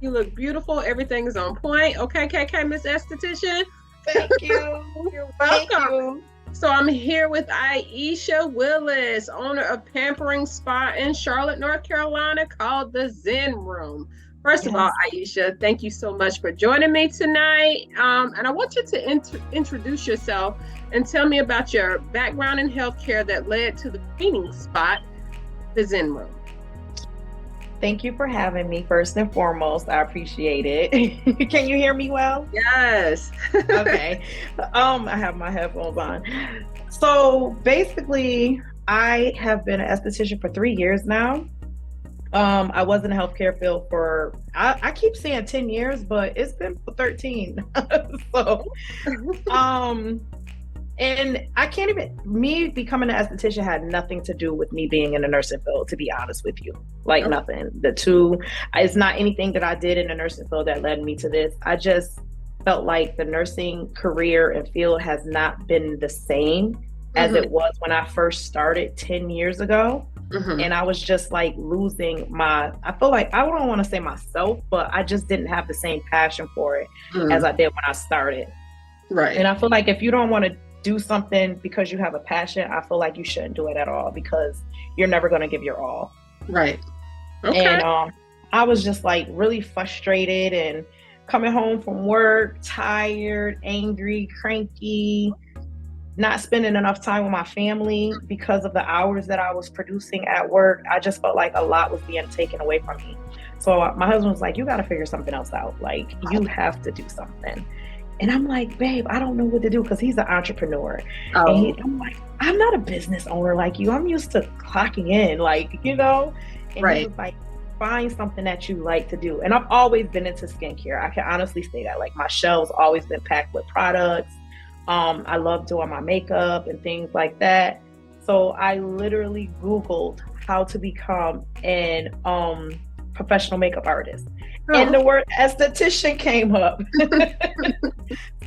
You look beautiful. Everything is on point. Okay, Miss Esthetician. Thank you. You're Thank welcome. you. So I'm here with Iesha Willis, owner of Pampering Spa in Charlotte, North Carolina, called the Zen Room. First of all, Iesha, thank you so much for joining me tonight. And I want you to introduce yourself and tell me about your background in healthcare that led to the cleaning spot, the Zen Room. Thank you for having me. First and foremost, I appreciate it. Can you hear me well? Yes. Okay. I have my headphones on. So basically, I have been an esthetician for 3 years now. I was in the healthcare field for, I keep saying 10 years, but it's been for 13. So, and I can't even, me becoming an esthetician had nothing to do with me being in the nursing field, to be honest with you. Like nothing. It's not anything that I did in the nursing field that led me to this. I just felt like the nursing career and field has not been the same as it was when I first started 10 years ago. And I was just like losing I feel like, I don't want to say myself, but I just didn't have the same passion for it as I did when I started. Right. And I feel like if you don't want to do something because you have a passion, I feel like you shouldn't do it at all because you're never going to give your all. Right. Okay. And I was just like really frustrated and coming home from work, tired, angry, cranky, not spending enough time with my family because of the hours that I was producing at work. I just felt like a lot was being taken away from me. So my husband was like, you got to figure something else out. Like, you have to do something. And I'm like, babe, I don't know what to do because he's an entrepreneur. And I'm like, I'm not a business owner like you. I'm used to clocking in, like, you know? And he was like, find something that you like to do. And I've always been into skincare. I can honestly say that. Like, my shelves always been packed with products. I love doing my makeup and things like that. So I literally Googled how to become an professional makeup artist. And the word esthetician came up.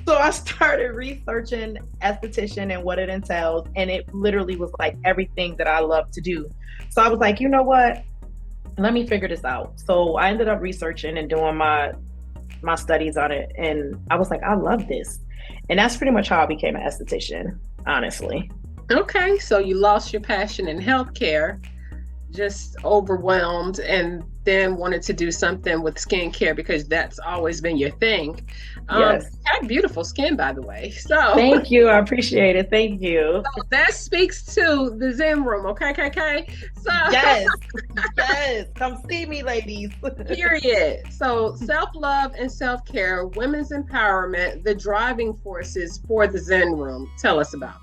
So I started researching esthetician and what it entails. And it literally was like everything that I love to do. So I was like, you know what? Let me figure this out. So I ended up researching and doing my studies on it. And I was like, I love this. And that's pretty much how I became an esthetician, honestly. Okay. So you lost your passion in healthcare, just overwhelmed, and then wanted to do something with skincare because that's always been your thing. Yes. You have beautiful skin, by the way. So thank you. I appreciate it. Thank you. So that speaks to the Zen Room. Okay. So yes. Come see me, ladies. Period. So self-love and self-care, women's empowerment, the driving forces for the Zen Room. Tell us about it.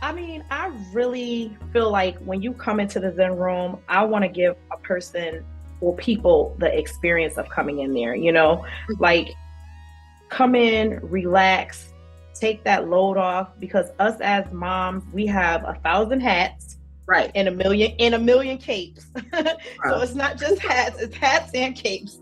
I mean, I really feel like when you come into the Zen Room, I want to give a person or people the experience of coming in there, you know, like come in, relax, take that load off, because us as moms, we have 1,000 hats, right, and a million capes. So it's not just hats, it's hats and capes.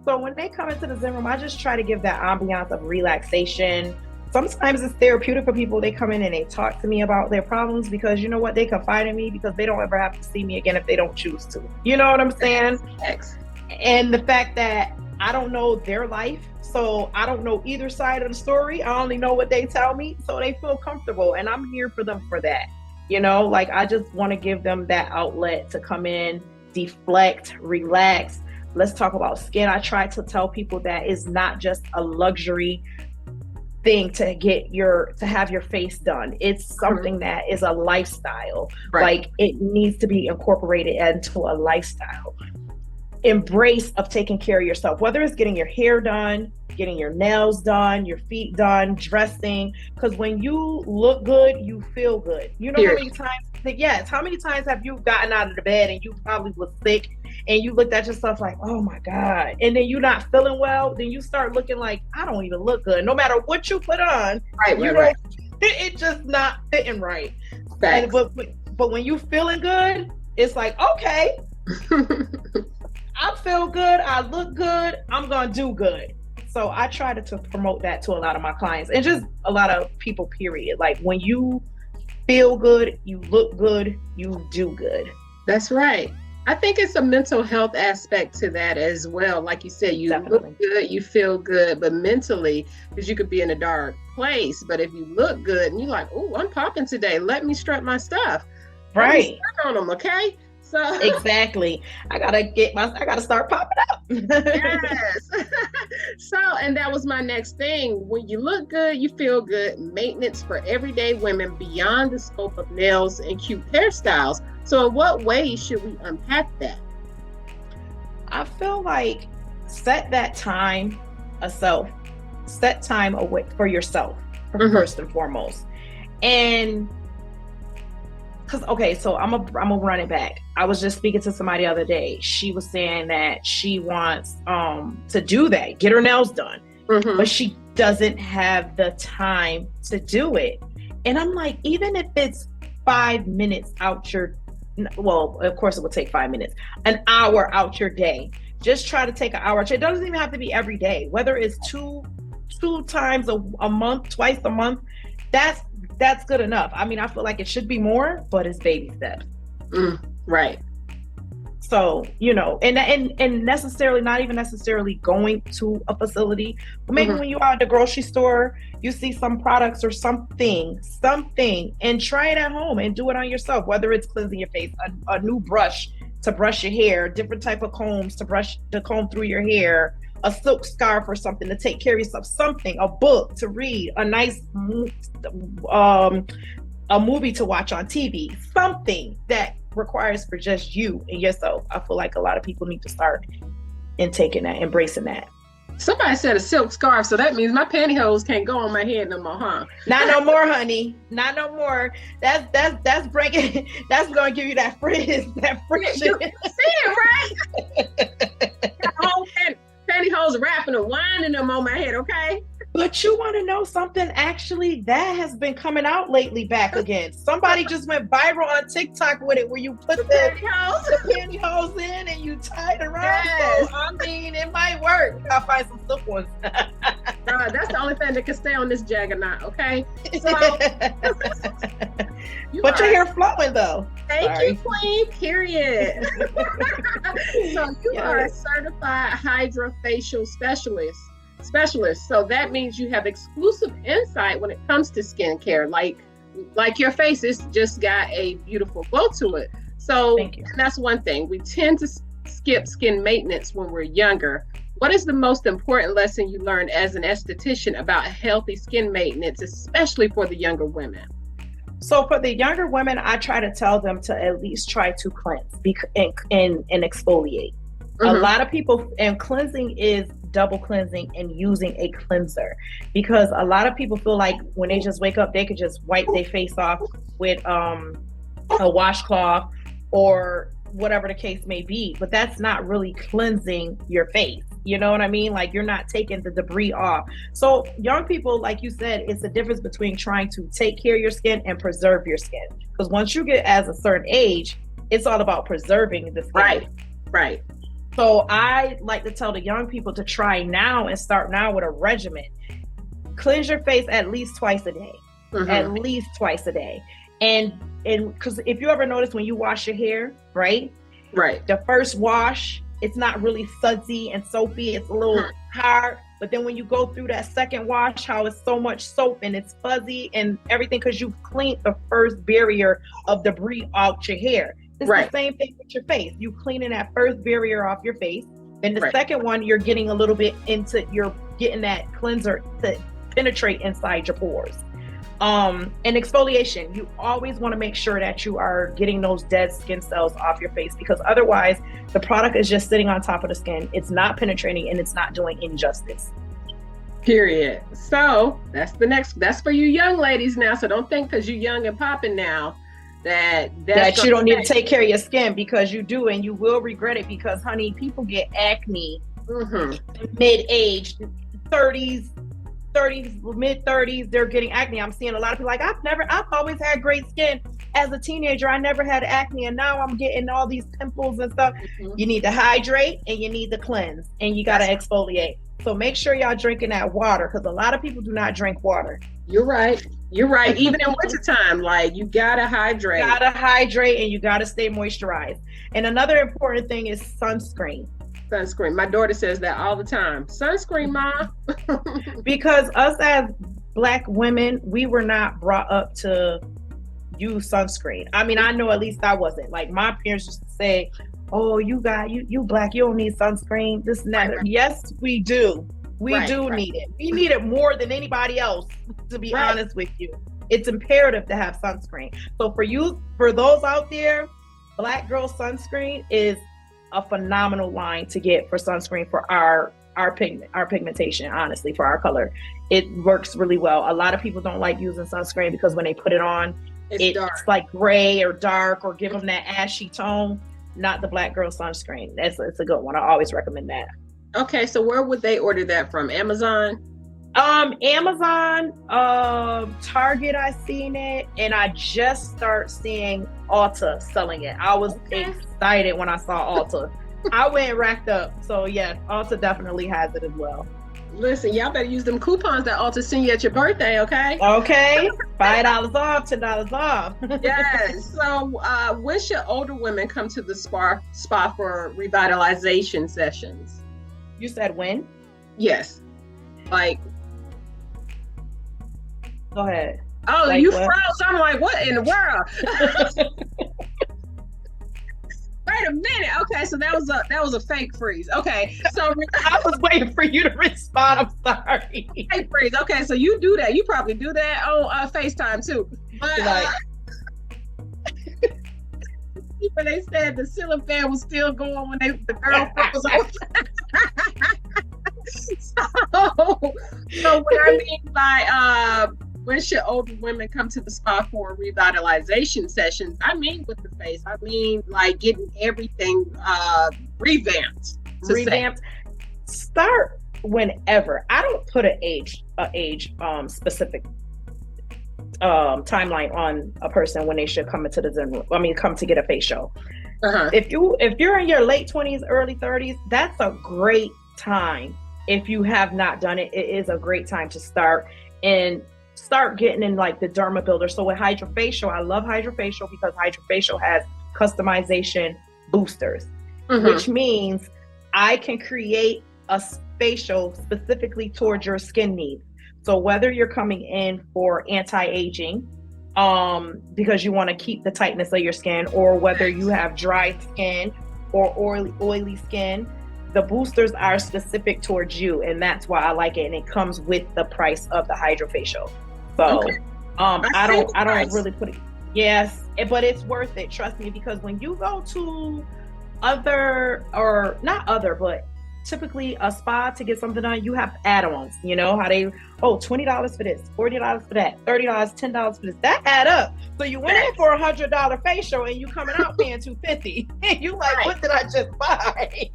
So when they come into the Zen Room, I just try to give that ambiance of relaxation. Sometimes it's therapeutic for people. They come in and they talk to me about their problems because you know what? They confide in me because they don't ever have to see me again if they don't choose to. You know what I'm saying? Thanks. And the fact that I don't know their life, so I don't know either side of the story. I only know what they tell me, so they feel comfortable, and I'm here for them for that. You know, like I just want to give them that outlet to come in, deflect, relax. Let's talk about skin. I try to tell people that it's not just a luxury thing to have your face done. It's something that is a lifestyle. Like it needs to be incorporated into a lifestyle. Embrace of taking care of yourself, whether it's getting your hair done, getting your nails done, your feet done, dressing, because when you look good, you feel good. You know how many times have you gotten out of the bed and you probably was sick and you looked at yourself like, oh my God, and then you're not feeling well, then you start looking like, I don't even look good. No matter what you put on, it's just not fitting right. And, but when you feeling good, it's like, okay, I feel good, I look good, I'm gonna do good. So I try to promote that to a lot of my clients and just a lot of people, period. Like when you feel good, you look good, you do good. That's right. I think it's a mental health aspect to that as well. Like you said, you Definitely. look good, you feel good, but mentally, because you could be in a dark place, but if you look good and you're like, oh, I'm popping today, let me strut my stuff. Right. On them, okay? So exactly. I gotta start popping up. yes. So, and that was my next thing. When you look good, you feel good. Maintenance for everyday women beyond the scope of nails and cute hairstyles. So, in what ways should we unpack that? I feel like set that time set time away for yourself first and foremost. And because so I'm gonna run it back. I was just speaking to somebody the other day. She was saying that she wants to do that, get her nails done, but she doesn't have the time to do it. And I'm like, even if it's 5 minutes out well, of course it will take 5 minutes, an hour out your day. Just try to take an hour. It doesn't even have to be every day. Whether it's two times a month, twice a month, that's good enough. I mean, I feel like it should be more, but it's baby steps. Right. So, and necessarily, not even necessarily going to a facility, but maybe when you're out at the grocery store, you see some products or something, and try it at home and do it on yourself, whether it's cleansing your face, a new brush to brush your hair, different type of combs to comb through your hair, a silk scarf or something to take care of yourself, something, a book to read, a nice a movie to watch on TV, something that requires for just you and yourself. I feel like a lot of people need to start embracing that. Somebody said a silk scarf, so that means my pantyhose can't go on my head no more, huh? Not no more, honey. Not no more. That's breaking. That's gonna give you that frizz. That friction. You see it, right? Whole pantyhose wrapping and winding them on my head, okay? But you want to know something? Actually, that has been coming out lately back again. Somebody just went viral on TikTok with it, where you put the pantyhose in and you tie it around. Yes. So, I mean, it might work. I'll find some silk ones. That's the only thing that can stay on this juggernaut, okay? So, but your hair flowing though. Thank you, Queen. Period. So you are a certified hydrofacial specialist. So that means you have exclusive insight when it comes to skincare. Like your face, it's just got a beautiful glow to it. So that's one thing. We tend to skip skin maintenance when we're younger. What is the most important lesson you learned as an esthetician about healthy skin maintenance, especially for the younger women? So for the younger women, I try to tell them to at least try to cleanse and exfoliate. A lot of people, and cleansing is double cleansing and using a cleanser, because a lot of people feel like when they just wake up, they could just wipe their face off with a washcloth or whatever the case may be, but that's not really cleansing your face. You know what I mean? Like, you're not taking the debris off. So young people, like you said, it's the difference between trying to take care of your skin and preserve your skin. Because once you get as a certain age, it's all about preserving the skin. Right. So I like to tell the young people to try now and start now with a regiment. Cleanse your face at least twice a day. At least twice a day. And because if you ever notice when you wash your hair, right? The first wash, it's not really sudsy and soapy. It's a little hard. But then when you go through that second wash, how it's so much soap and it's fuzzy and everything, because you've cleaned the first barrier of debris out your hair. It's the same thing with your face. You cleaning that first barrier off your face. Then the second one, you're getting a little bit you're getting that cleanser to penetrate inside your pores. And exfoliation, you always want to make sure that you are getting those dead skin cells off your face, because otherwise the product is just sitting on top of the skin. It's not penetrating and it's not doing any justice. Period. So that's for you young ladies now. So don't think because you're young and popping now that you don't need to take care of your skin, because you do, and you will regret it, because honey, people get acne mid-age, 30s, mid-30s, they're getting acne. I'm seeing a lot of people like, I've always had great skin as a teenager. I never had acne, and now I'm getting all these pimples and stuff. You need to hydrate and you need to cleanse and you got to exfoliate. So make sure y'all drinking that water, because a lot of people do not drink water. You're right. You're right. Even in wintertime, like you gotta hydrate. You gotta hydrate and you gotta stay moisturized. And another important thing is sunscreen. Sunscreen. My daughter says that all the time. Sunscreen, Mom. Because us as Black women, we were not brought up to use sunscreen. I mean, I know at least I wasn't. Like my parents used to say, "Oh, you Black, you don't need sunscreen." This and that. Right. Yes, we do. We do need it. We need it more than anybody else, to be honest with you. It's imperative to have sunscreen. So for those out there, Black Girl Sunscreen is a phenomenal line to get for sunscreen for our pigmentation, honestly, for our color. It works really well. A lot of people don't like using sunscreen because when they put it on, it's like gray or dark or give them that ashy tone. Not the Black Girl Sunscreen. It's a good one. I always recommend that. Okay, so where would they order that from? Amazon? Amazon, Target, I seen it, and I just start seeing Ulta selling it. I was excited when I saw Ulta. I went and racked up. So yeah, Ulta definitely has it as well. Listen, y'all better use them coupons that Ulta send you at your birthday, okay? Okay, $5 off, $10 off. Yes. So when should older women come to the spa for revitalization sessions? You said when? Yes. Like, go ahead. Oh, like, you froze. I'm like, what in the world? Wait a minute. Okay, so that was a fake freeze. Okay, so I was waiting for you to respond. I'm sorry. Fake freeze. Okay, so you do that. You probably do that on FaceTime too. But when they said the ceiling fan was still going when the girl was on. So what I mean by when should older women come to the spa for revitalization sessions? I mean with the face. I mean like getting everything revamped. Start whenever. I don't put an age specific timeline on a person when they should come into the Zen Room. I mean, come to get a facial. If you're in your late 20s, early 30s, that's a great time. If you have not done it, it is a great time to start getting in like the derma builder. So with Hydrofacial, I love Hydrofacial because Hydrofacial has customization boosters, which means I can create a facial specifically towards your skin needs. So whether you're coming in for anti-aging, because you want to keep the tightness of your skin, or whether you have dry skin or oily skin, the boosters are specific towards you, and that's why I like it. And it comes with the price of the Hydrofacial. So I don't really put it. Yes, but it's worth it. Trust me, because when you go to typically a spa to get something done, you have add-ons. You know how they $20 for this, $40 for that, $30, $10 for this. That add up. So you went in for $100 facial and you coming out paying $250. And you like, what did I just buy?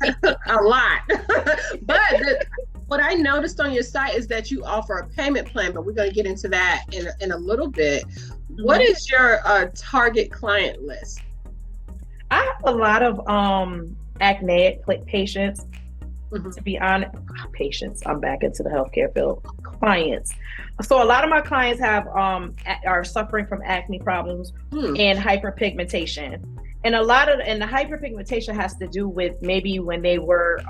A lot. But what I noticed on your site is that you offer a payment plan, but we're going to get into that in a little bit. What is your target client list? I have a lot of acneic patients. To be honest, patients. I'm back into the healthcare field. Clients. So a lot of my clients are suffering from acne problems and hyperpigmentation, and the hyperpigmentation has to do with maybe when they were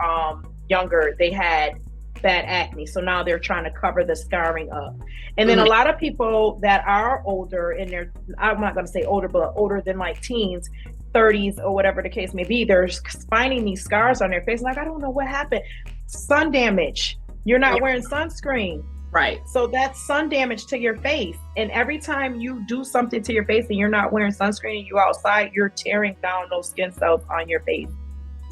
younger, they had bad acne, so now they're trying to cover the scarring up. And then a lot of people that are older in their, I'm not going to say older, but older than like teens, 30s or whatever the case may be, they're finding these scars on their face. Like, I don't know what happened. Sun damage. You're not wearing sunscreen. Right. So that's sun damage to your face. And every time you do something to your face and you're not wearing sunscreen and you're outside, you're tearing down those skin cells on your face.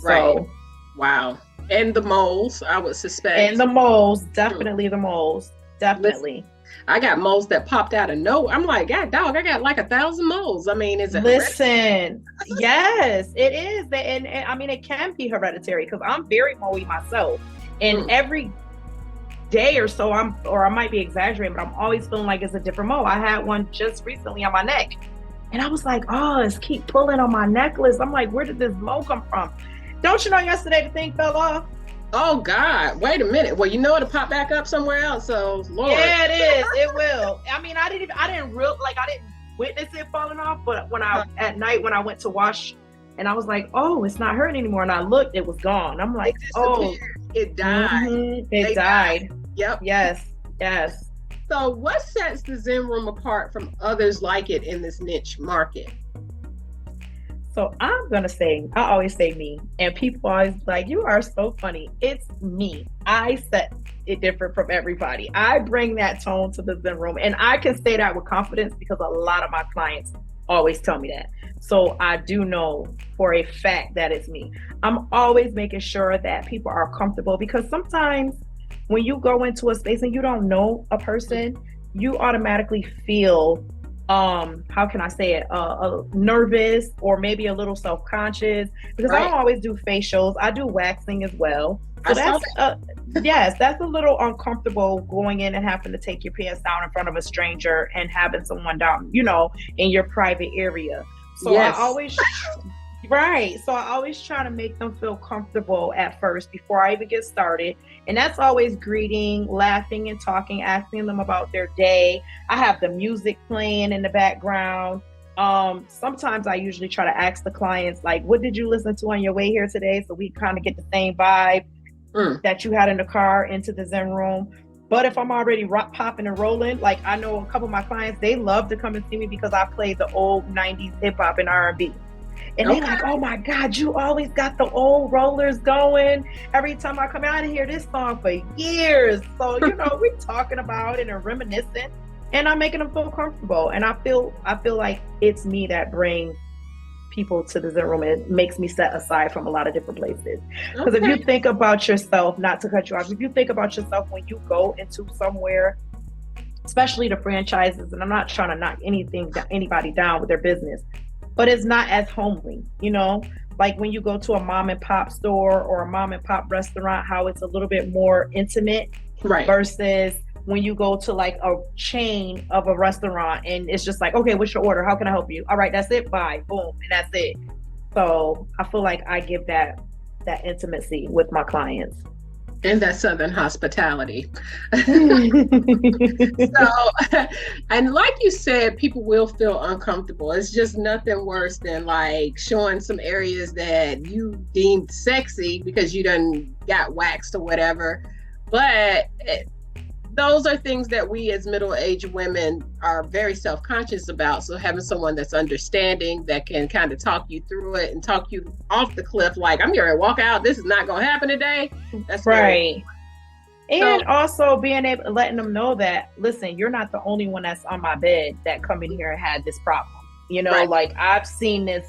Right. So, wow. And the moles, I would suspect. And the moles, definitely the moles. Definitely. Listen, I got moles that popped out of nowhere. I'm like, God, dog, I got like 1,000 moles. I mean, is it? Listen, yes, it is. And I mean, it can be hereditary because I'm very moly myself. And every day or so, I might be exaggerating, but I'm always feeling like it's a different mole. I had one just recently on my neck. And I was like, oh, it's keep pulling on my necklace. I'm like, where did this mole come from? Don't you know yesterday the thing fell off? Oh God, wait a minute. Well, you know it'll pop back up somewhere else. So Lord. Yeah, it is. It will. I mean, I didn't witness it falling off, but at night when I went to wash, and I was like, oh, it's not hurting anymore, and I looked, it was gone. I'm like, oh, it died. It died. Yep. Yes. Yes. So, what sets the Zen Room apart from others like it in this niche market? So I always say me, and people always like, you are so funny. It's me. I set it different from everybody. I bring that tone to the Zen Room, and I can say that with confidence because a lot of my clients always tell me that. So I do know for a fact that it's me. I'm always making sure that people are comfortable, because sometimes when you go into a space and you don't know a person, you automatically feel how can I say it, nervous or maybe a little self-conscious, because I don't always do facials. I do waxing as well. So that's a little uncomfortable going in and having to take your pants down in front of a stranger and having someone down, in your private area. So I always So I always try to make them feel comfortable at first before I even get started. And that's always greeting, laughing and talking, asking them about their day. I have the music playing in the background. Sometimes I usually try to ask the clients, like, what did you listen to on your way here today? So we kind of get the same vibe that you had in the car into the Zen Room. But if I'm already rock popping and rolling, like I know a couple of my clients, they love to come and see me because I play the old 90s hip hop and R&B. And they're like, oh my God, you always got the old rollers going. Every time I come out and hear this song for years. So, we're talking about it and reminiscing, and I'm making them feel comfortable. And I feel like it's me that brings people to the Zen Room. It makes me set aside from a lot of different places. Because if you think about yourself, not to cut you off, if you think about yourself when you go into somewhere, especially the franchises, and I'm not trying to knock anybody down with their business, but it's not as homely, like when you go to a mom and pop store or a mom and pop restaurant, how it's a little bit more intimate versus when you go to like a chain of a restaurant and it's just like, okay, what's your order? How can I help you? All right, that's it. Bye. Boom. And that's it. So I feel like I give that intimacy with my clients. And that Southern hospitality. So, and like you said, people will feel uncomfortable. It's just nothing worse than like showing some areas that you deemed sexy because you done got waxed or whatever. But those are things that we as middle-aged women are very self-conscious about. So having someone that's understanding, that can kind of talk you through it and talk you off the cliff, like, I'm going to walk out, this is not going to happen today. That's right. And also being able to letting them know that, listen, you're not the only one that's on my bed that come in here and had this problem. Like I've seen this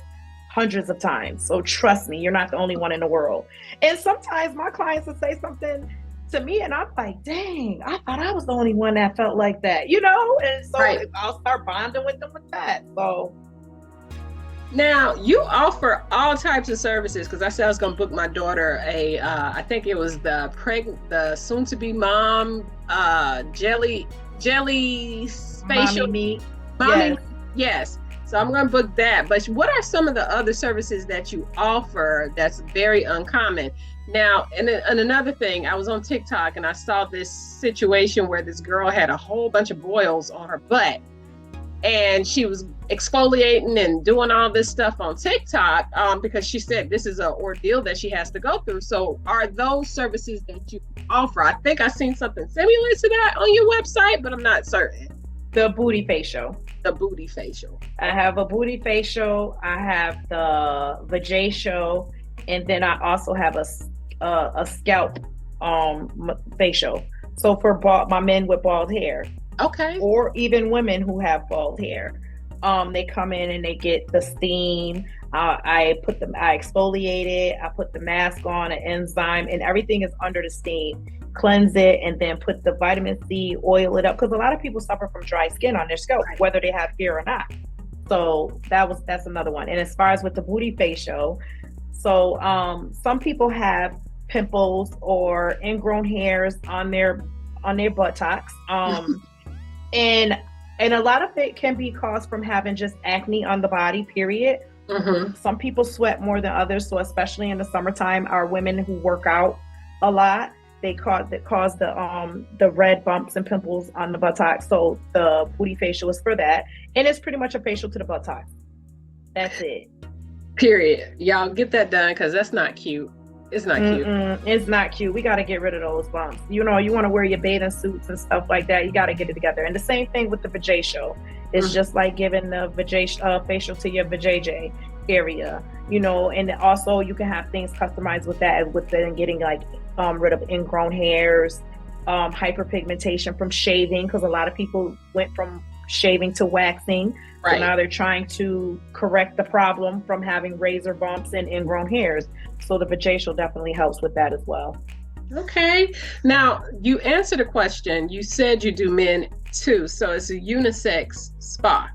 hundreds of times. So trust me, you're not the only one in the world. And sometimes my clients will say something to me and I'm like, dang, I thought I was the only one that felt like that, and so I'll start bonding with them with that. So now you offer all types of services, because I said I was going to book my daughter I think it was the soon-to-be mom jelly facial meat. Yes. So I'm going to book that. But what are some of the other services that you offer that's very uncommon? Now, and another thing, I was on TikTok and I saw this situation where this girl had a whole bunch of boils on her butt, and she was exfoliating and doing all this stuff on TikTok because she said this is an ordeal that she has to go through. So are those services that you offer? I think I seen something similar to that on your website, but I'm not certain. The booty facial. I have a booty facial. I have the vajacial, and then I also have a scalp facial. So for my men with bald hair, or even women who have bald hair, they come in and they get the steam. I exfoliate it. I put the mask on, an enzyme, and everything is under the steam. Cleanse it, and then put the vitamin C, oil it up, because a lot of people suffer from dry skin on their scalp, whether they have hair or not. So that's another one. And as far as with the booty facial, so some people have pimples or ingrown hairs on their buttocks, and a lot of it can be caused from having just acne on the body, period. Some people sweat more than others, so especially in the summertime, our women who work out a lot. They cause the red bumps and pimples on the buttocks. So the booty facial is for that, and it's pretty much a facial to the buttocks. That's it. Period. Y'all get that done because that's not cute. It's not cute. It's not cute. We got to get rid of those bumps. You know, you want to wear your bathing suits and stuff like that. You got to get it together. And the same thing with the vajayjay. It's just like giving the facial to your vajayjay area. You know, and also you can have things customized with that, with then getting like rid of ingrown hairs, hyperpigmentation from shaving, because a lot of people went from shaving to waxing. Right. So now they're trying to correct the problem from having razor bumps and ingrown hairs. So the vajayjay definitely helps with that as well. Okay. Now, you answered a question. You said you do men too. So it's a unisex spa.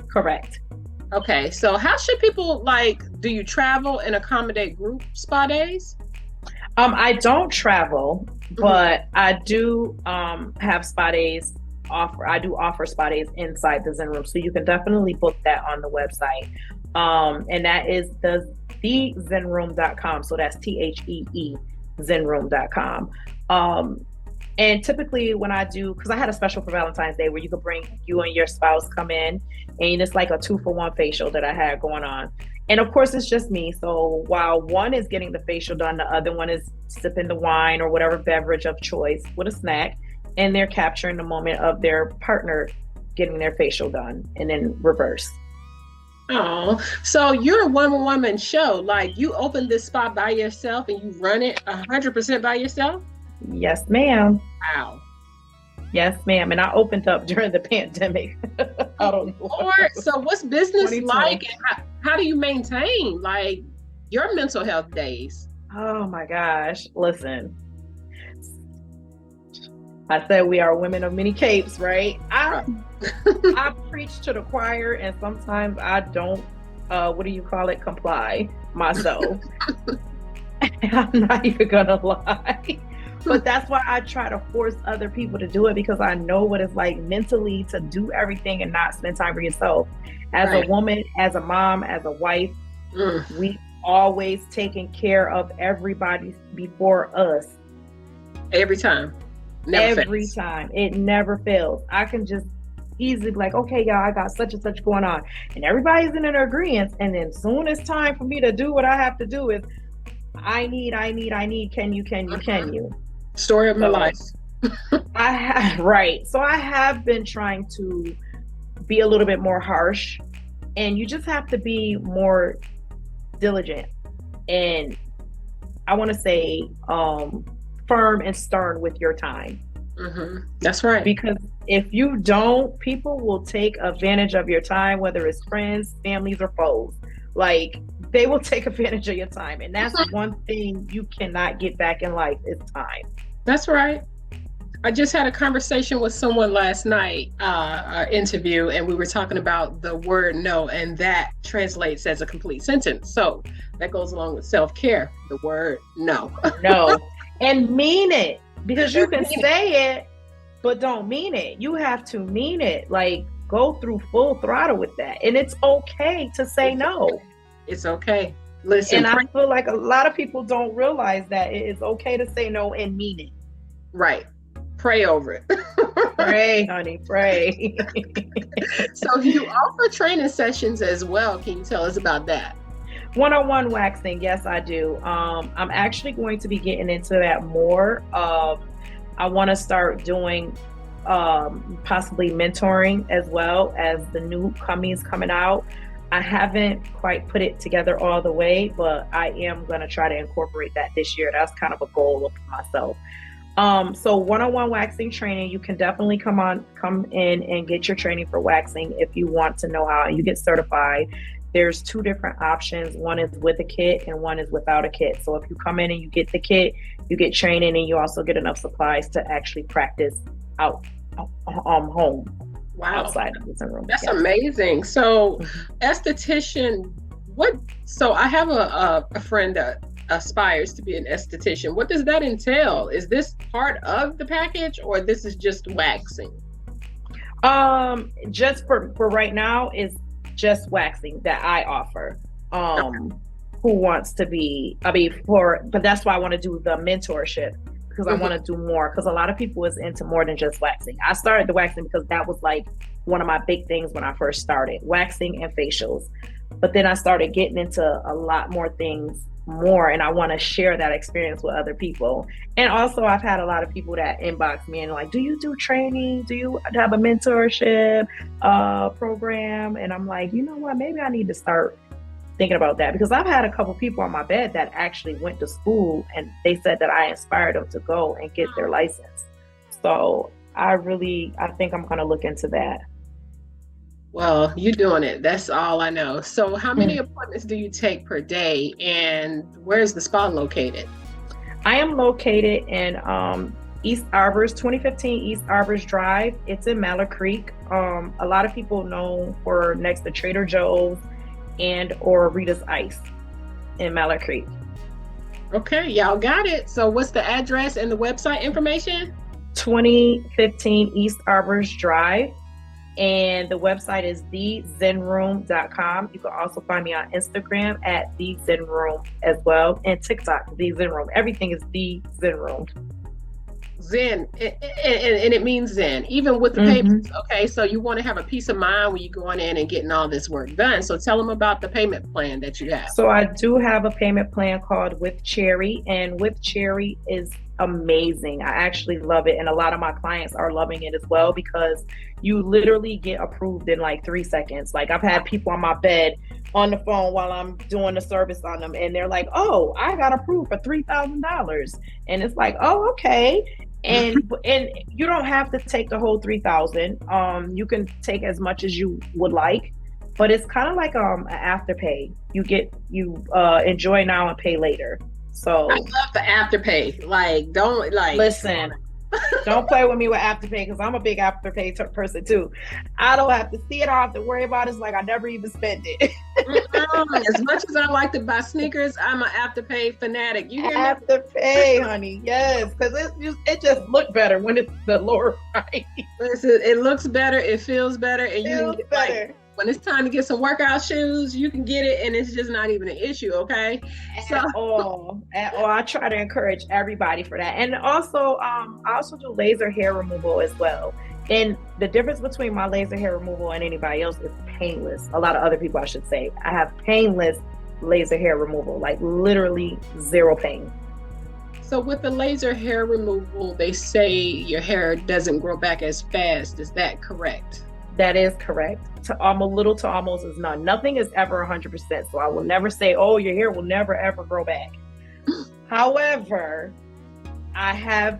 Correct. Okay. So how should people, like, do you travel and accommodate group spa days? I don't travel, but I do have spa days. I do offer spa days inside the Zen Room, so you can definitely book that on the website, and that is the zenroom.com. So that's THEE zenroom.com. And typically when I do, because I had a special for Valentine's Day where you could bring you and your spouse come in, and it's like a 2-for-1 facial that I had going on. And of course it's just me. So while one is getting the facial done, the other one is sipping the wine or whatever beverage of choice with a snack. And they're capturing the moment of their partner getting their facial done, and then reverse. Oh, so you're a one-woman show. Like, you open this spot by yourself and you run it 100% by yourself? Yes, ma'am. Wow. Yes, ma'am. And I opened up during the pandemic. I don't know. Lord, so what's business like? And how do you maintain, like, your mental health days? Oh my gosh. Listen. I said we are women of many capes, right? I preach to the choir, and sometimes I don't, comply myself. I'm not even gonna lie. But that's why I try to force other people to do it, because I know what it's like mentally to do everything and not spend time for yourself. As a woman, as a mom, as a wife, we always taking care of everybody before us. Every time. Every time. It never fails. I can just easily be like, okay, y'all, I got such and such going on. And everybody's in an agreement. And then soon it's time for me to do what I have to do is I need, can you? Story of my life. Right. So I have been trying to be a little bit more harsh, and you just have to be more diligent. And I want to say, firm and stern with your time. That's right. Because if you don't, people will take advantage of your time, whether it's friends, families, or foes. Like, they will take advantage of your time. And that's one thing you cannot get back in life is time. That's right. I just had a conversation with someone last night, our interview, and we were talking about the word no, and that translates as a complete sentence. So that goes along with self-care, the word no. No. And mean it, because you can say it, but don't mean it. You have to mean it. Like, go through full throttle with that. And it's okay to say no. It's okay. Listen. And I feel like a lot of people don't realize that it is okay to say no and mean it. Right. Pray over it. Pray, honey, pray. So you offer training sessions as well. Can you tell us about that? One-on-one waxing, yes, I do. I'm actually going to be getting into that more. I want to start doing possibly mentoring as well as the new companies coming out. I haven't quite put it together all the way, but I am going to try to incorporate that this year. That's kind of a goal of myself. So one-on-one waxing training, you can definitely come in and get your training for waxing if you want to know how you get certified. There's 2 different options. One is with a kit and one is without a kit. So if you come in and you get the kit, you get training, and you also get enough supplies to actually practice out home. Wow. Outside of the Zen Room. That's amazing. So esthetician, so I have a friend that aspires to be an esthetician. What does that entail? Is this part of the package, or this is just waxing? Just for right now is just waxing that I offer. who wants to be, but that's why I want to do the mentorship, because I want to do more, because a lot of people is into more than just waxing. I started the waxing because that was like one of my big things when I first started, waxing and facials. But then I started getting into a lot more things more, and I want to share that experience with other people. And also I've had a lot of people that inbox me and like, do you do training? Do you have a mentorship program? And I'm like, you know what, maybe I need to start thinking about that, because I've had a couple people on my bed that actually went to school and they said that I inspired them to go and get their license. So I think I'm going to look into that. Well, you're doing it. That's all I know. So how many appointments do you take per day, and where's the spa located? I am located in East Arbors, 2015 East Arbors Drive. It's in Mallard Creek. A lot of people know for next to Trader Joe's and or Rita's Ice in Mallard Creek. Okay, y'all got it. So what's the address and the website information? 2015 East Arbors Drive. And the website is thezenroom.com. You can also find me on Instagram at the Zen Room as well, and TikTok, the Zen Room. Everything is the Zen Room. Zen, and it means Zen, even with the payments. Okay, so you want to have a peace of mind when you're going in and getting all this work done. So tell them about the payment plan that you have. So I do have a payment plan called With Cherry, and With Cherry is amazing. I actually love it, and a lot of my clients are loving it as well, because you literally get approved in like 3 seconds. Like I've had people on my bed on the phone while I'm doing the service on them, and they're like, oh, I got approved for $3,000, and it's like, oh, okay. And you don't have to take the whole $3,000. You can take as much as you would like, but it's kind of like an afterpay. You enjoy now and pay later. So I love the afterpay. Like, don't listen. Don't play with me with afterpay, because I'm a big afterpay person too. I don't have to see it. I don't have to worry about it. It's like I never even spent it. As much as I like to buy sneakers, I'm an afterpay fanatic. You hear me? Afterpay, honey. Yes, because it just look better when it's the lower price. Listen, it looks better, it feels better, and you can get better. When it's time to get some workout shoes, you can get it, and it's just not even an issue, okay? At all. I try to encourage everybody for that. And also, I also do laser hair removal as well. And the difference between my laser hair removal and anybody else is painless. A lot of other people, I should say. I have painless laser hair removal, like literally zero pain. So with the laser hair removal, they say your hair doesn't grow back as fast. Is that correct? That is correct. Little to almost is none. Nothing is ever 100%. So I will never say, oh, your hair will never, ever grow back. However, I have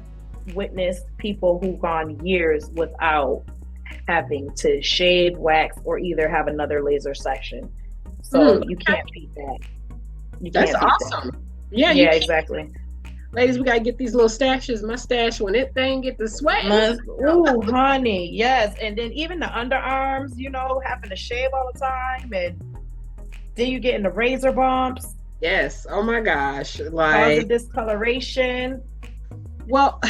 witnessed people who've gone years without having to shave, wax, or either have another laser section. So you can't beat that. That's awesome. That. Yeah, exactly. Ladies, we gotta get these little stashes. My stash, when it thing get the sweat. Ooh, honey, yes. And then even the underarms, having to shave all the time, and then you get in the razor bumps. Yes. Oh my gosh. Cause of discoloration. Well,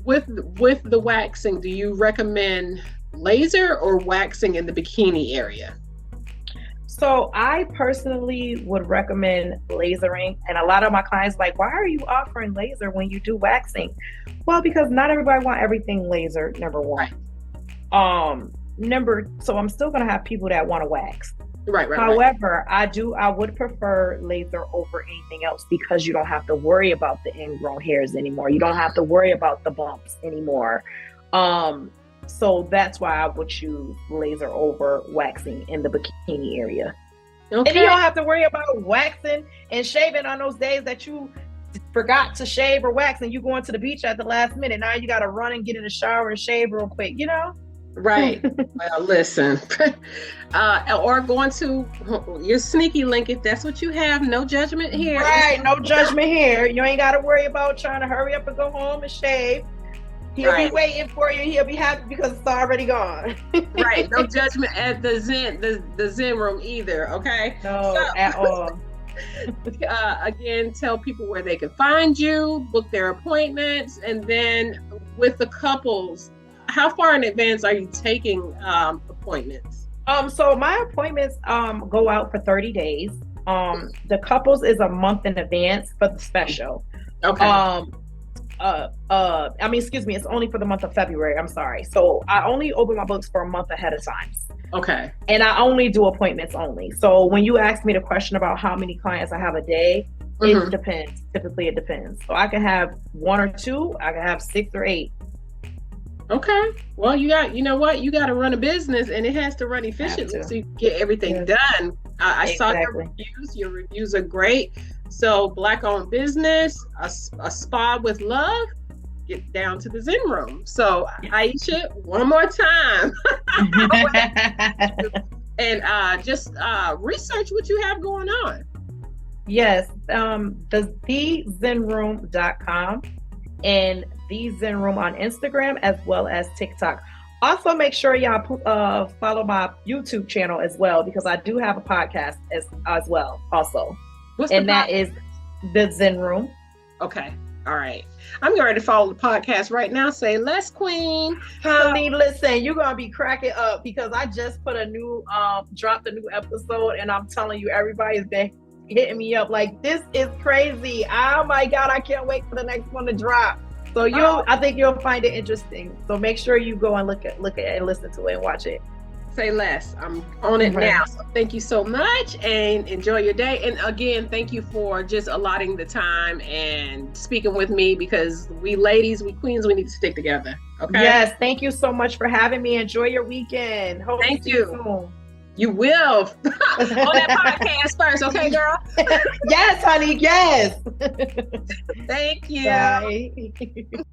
with the waxing, do you recommend laser or waxing in the bikini area? So I personally would recommend lasering, and a lot of my clients like, why are you offering laser when you do waxing? Well, because not everybody want everything laser, number one. So I'm still gonna have people that want to wax. Right. However, I would prefer laser over anything else, because you don't have to worry about the ingrown hairs anymore. You don't have to worry about the bumps anymore. So that's why I would choose laser over waxing in the bikini area. Okay. And you don't have to worry about waxing and shaving on those days that you forgot to shave or wax, and you going to the beach at the last minute. Now you got to run and get in the shower and shave real quick, Right. Well, listen, or going to your sneaky link, if that's what you have. No judgment here. Right. No judgment here. You ain't got to worry about trying to hurry up and go home and shave. He'll be waiting for you. He'll be happy because it's already gone. Right. No judgment at the Zen Room either. Okay. No, at all. Again, tell people where they can find you, book their appointments, and then with the couples, how far in advance are you taking appointments? So my appointments go out for 30 days. The couples is a month in advance for the special. Okay. Excuse me, it's only for the month of February. I'm sorry. So I only open my books for a month ahead of time. Okay. And I only do appointments only. So when you ask me the question about how many clients I have a day, it depends. Typically it depends. So I can have 1 or 2, I can have 6 or 8. Okay. Well, you know what? You got to run a business and it has to run efficiently so you can get everything done. I saw your reviews. Your reviews are great. So Black owned business, a spa with love, get down to the Zen Room. So Iesha, one more time. And just research what you have going on. Yes. thezenroom.com and the Zen Room on Instagram as well as TikTok. Also, make sure y'all follow my YouTube channel as well, because I do have a podcast as well. Also, that is the Zen Room. Okay, all right. I'm going to follow the podcast right now. Say less, Queen. Honey, listen, you're gonna be cracking up because I just put dropped a new episode, and I'm telling you, everybody's been hitting me up like, this is crazy. Oh my God, I can't wait for the next one to drop. So I think you'll find it interesting. So make sure you go and look at it and listen to it and watch it. Say less. I'm on it now. So thank you so much and enjoy your day. And again, thank you for just allotting the time and speaking with me, because we ladies, we queens, we need to stick together. Okay. Yes. Thank you so much for having me. Enjoy your weekend. Hope thank you. Soon. You will on that podcast first, okay, girl? Yes, honey. Yes. Thank you. Bye.